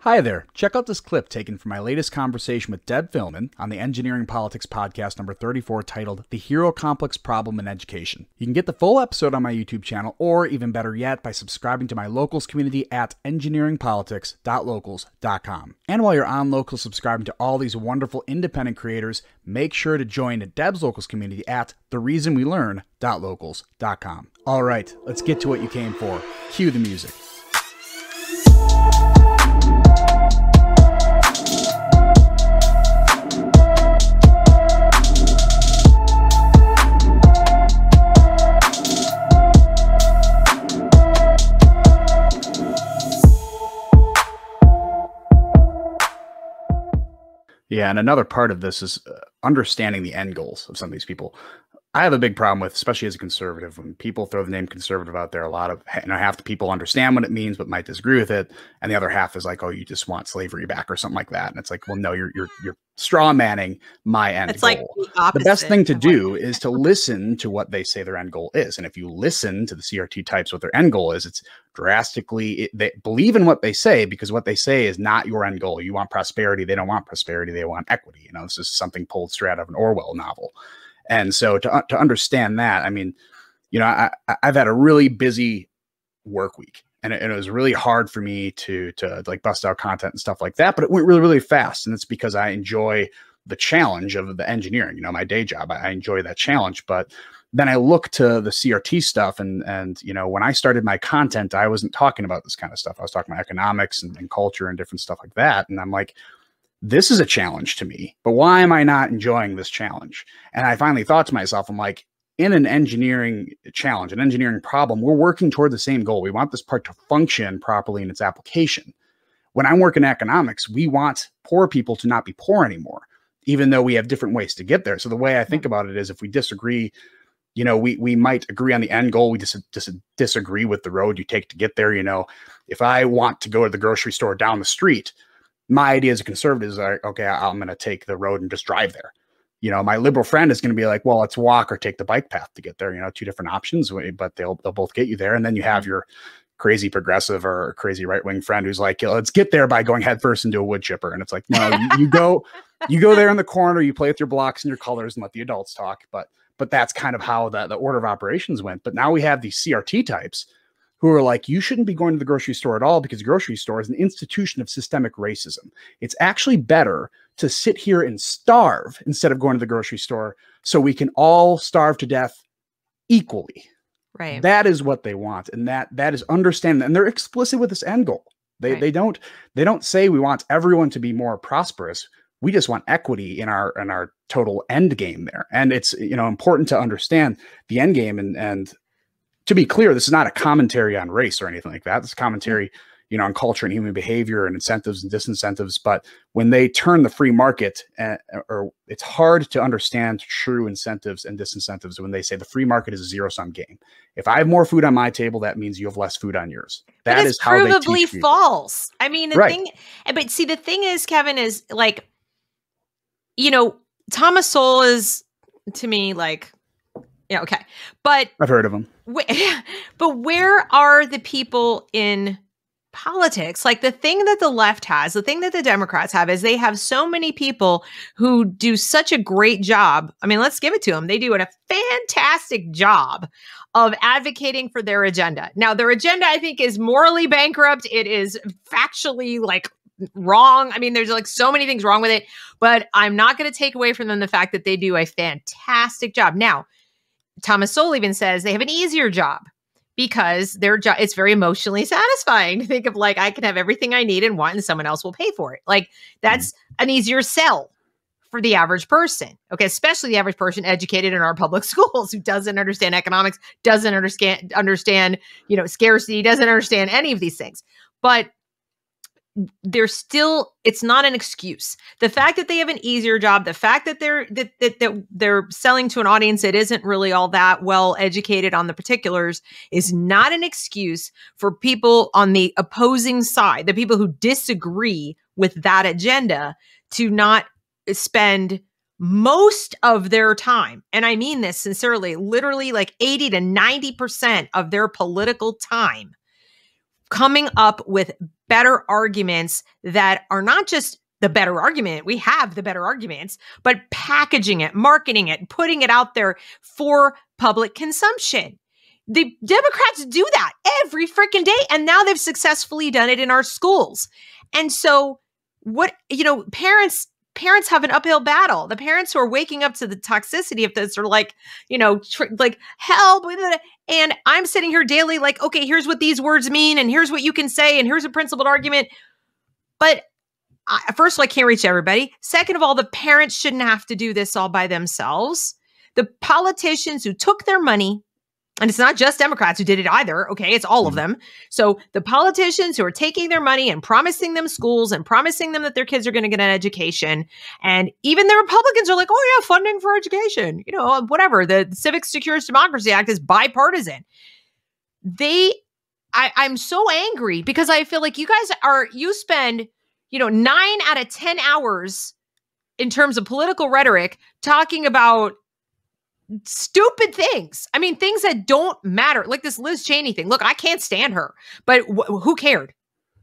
Hi there. Check out this clip taken from my latest conversation with Deb Fillman on the Engineering Politics podcast number 34 titled The Hero Complex Problem in Education. You can get the full episode on my YouTube channel, or even better yet, by subscribing to my Locals community at engineeringpolitics.locals.com. And while you're on Locals subscribing to all these wonderful independent creators, make sure to join Deb's Locals community at thereasonwelearn.locals.com. All right, let's get to what you came for. Cue the music. Yeah, and another part of this is understanding the end goals of some of these people. I have a big problem with, especially as a conservative, when people throw the name conservative out there. A lot of, half the people understand what it means, but might disagree with it, and the other half is like, "Oh, you just want slavery back" or something like that. And it's like, well, no, you're straw manning my end goal. Like the best thing to do is to listen to what they say their end goal is, and if you listen to the CRT types, what their end goal is, it's drastically. They believe in what they say because what they say is not your end goal. You want prosperity; they don't want prosperity; they want equity. This is something pulled straight out of an Orwell novel. And so to understand that, I've had a really busy work week, and it was really hard for me to like bust out content and stuff like that. But it went really, really fast. And it's because I enjoy the challenge of the engineering, my day job. I enjoy that challenge. But then I look to the CRT stuff, and when I started my content, I wasn't talking about this kind of stuff. I was talking about economics and culture and different stuff like that. And I'm like, this is a challenge to me, but why am I not enjoying this challenge? And I finally thought to myself, I'm like, in an engineering challenge, an engineering problem, we're working toward the same goal. We want this part to function properly in its application. When I'm working economics, we want poor people to not be poor anymore, even though we have different ways to get there. So the way I think about it is, if we disagree, we might agree on the end goal. We disagree with the road you take to get there. If I want to go to the grocery store down the street, my idea as a conservative is like, okay, I'm going to take the road and just drive there. My liberal friend is going to be like, well, let's walk or take the bike path to get there. Two different options, but they'll both get you there. And then you have your crazy progressive or crazy right-wing friend who's like, let's get there by going headfirst into a wood chipper. And it's like, no, you go there in the corner, you play with your blocks and your colors and let the adults talk. But that's kind of how the order of operations went. But now we have these CRT types who are like, you shouldn't be going to the grocery store at all because the grocery store is an institution of systemic racism. It's actually better to sit here and starve instead of going to the grocery store so we can all starve to death equally. Right. That is what they want. And that is understanding. And they're explicit with this end goal. They don't say we want everyone to be more prosperous. We just want equity in our total end game there. And it's, important to understand the end game. And to be clear, this is not a commentary on race or anything like that. It's a commentary, on culture and human behavior and incentives and disincentives. But when they turn the free market, it's hard to understand true incentives and disincentives when they say the free market is a zero-sum game. If I have more food on my table, that means you have less food on yours. That is how they teach people. Provably false. I mean, but see, the thing is, Kevin, is like, Thomas Sowell is, to me, like, yeah, okay. But I've heard of him. But where are the people in politics? Like, the thing that the left has, the thing that the Democrats have, is they have so many people who do such a great job. I mean, let's give it to them. They do a fantastic job of advocating for their agenda. Now, their agenda, I think, is morally bankrupt. It is factually, like, wrong. I mean, there's like so many things wrong with it, but I'm not going to take away from them the fact that they do a fantastic job. Now, Thomas Sowell even says they have an easier job because their job, it's very emotionally satisfying to think of, like, I can have everything I need and want, and someone else will pay for it. Like, that's an easier sell for the average person. Okay. Especially the average person educated in our public schools who doesn't understand economics, doesn't understand, scarcity, doesn't understand any of these things. But it's not an excuse. The fact that they have an easier job, the fact that they're selling to an audience that isn't really all that well educated on the particulars, is not an excuse for people on the opposing side, the people who disagree with that agenda, to not spend most of their time, and I mean this sincerely, literally like 80 to 90% of their political time, coming up with better arguments that are not just the better argument. We have the better arguments, but packaging it, marketing it, putting it out there for public consumption. The Democrats do that every freaking day. And now they've successfully done it in our schools. And so what, parents have an uphill battle. The parents who are waking up to the toxicity of this are like, like help. And I'm sitting here daily like, okay, here's what these words mean. And here's what you can say. And here's a principled argument. But first of all, I can't reach everybody. Second of all, the parents shouldn't have to do this all by themselves. The politicians who took their money, and it's not just Democrats who did it either. Okay, it's all of them. So the politicians who are taking their money and promising them schools and promising them that their kids are going to get an education. And even the Republicans are like, oh yeah, funding for education, whatever. The Civic Security Democracy Act is bipartisan. I'm so angry because I feel like you spend, 9 out of 10 hours in terms of political rhetoric talking about stupid things. I mean, things that don't matter, like this Liz Cheney thing. Look, I can't stand her, but who cared?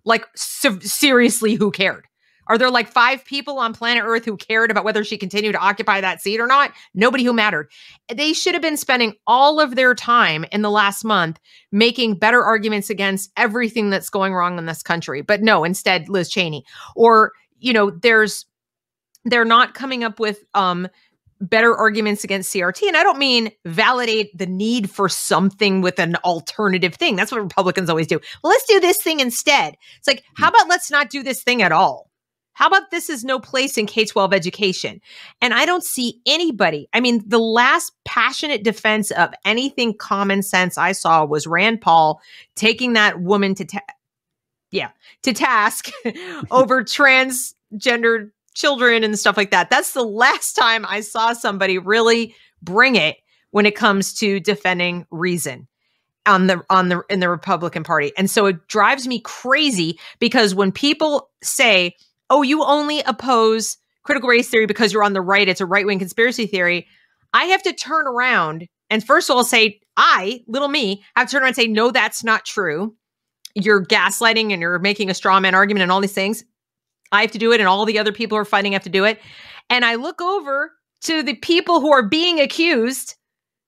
Like, seriously, who cared? Are there like 5 people on planet Earth who cared about whether she continued to occupy that seat or not? Nobody who mattered. They should have been spending all of their time in the last month making better arguments against everything that's going wrong in this country. But no, instead, Liz Cheney. Or, they're not coming up with better arguments against CRT. And I don't mean validate the need for something with an alternative thing. That's what Republicans always do. Well, let's do this thing instead. It's like, how about let's not do this thing at all? How about this is no place in K-12 education? And I don't see anybody. I mean, the last passionate defense of anything common sense I saw was Rand Paul taking that woman to task over transgendered children and stuff like that. That's the last time I saw somebody really bring it when it comes to defending reason in the Republican Party. And so it drives me crazy because when people say, oh, you only oppose critical race theory because you're on the right, it's a right-wing conspiracy theory, I have to turn around and first of all say, little me, have to turn around and say, no, that's not true. You're gaslighting and you're making a straw man argument and all these things. I have to do it, and all the other people who are fighting have to do it. And I look over to the people who are being accused.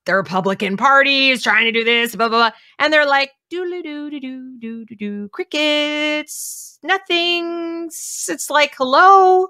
The Republican Party is trying to do this, blah, blah, blah. And they're like, crickets, nothing. It's like, hello?